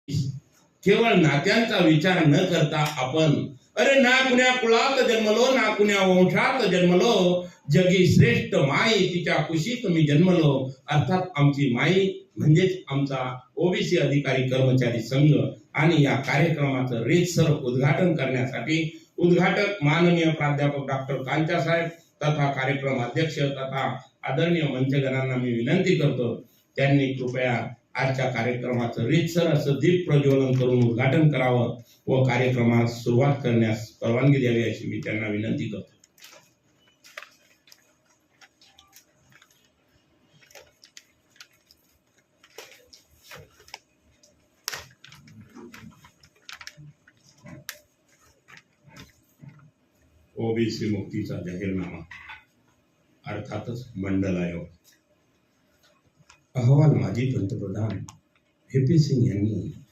केवळ नात्यांचा विचार न करता आपण अरे ना कुण्या कुळात जन्मलो ना कुण्या वंशात जन्मलो जगी श्रेष्ठ माई तिच्या कुशीत मी जन्मलो अर्थात आमची माई म्हणजेच आमचा ओबीसी अधिकारी कर्मचारी संघ। आणि या कार्यक्रमाचं रीतसर उद्घाटन करण्यासाठी उद्घाटक माननीय प्राध्यापक डॉक्टर कांचा साहेब तथा कार्यक्रम अध्यक्ष तथा आदरणीय मंचगणांना मी विनंती करतो त्यांनी कृपया आजच्या कार्यक्रमाचं रीतसर असं दीप प्रज्वलन करून उद्घाटन करावं व कार्यक्रमास सुरुवात करण्यास परवानगी द्यावी अशी मी त्यांना विनंती करतो। ओबीसी मुक्तीचा जाहीरनामा अर्थातच मंडल आयोग अहवाल माजी पंतप्रधान व्ही.पी. सिंग यांनी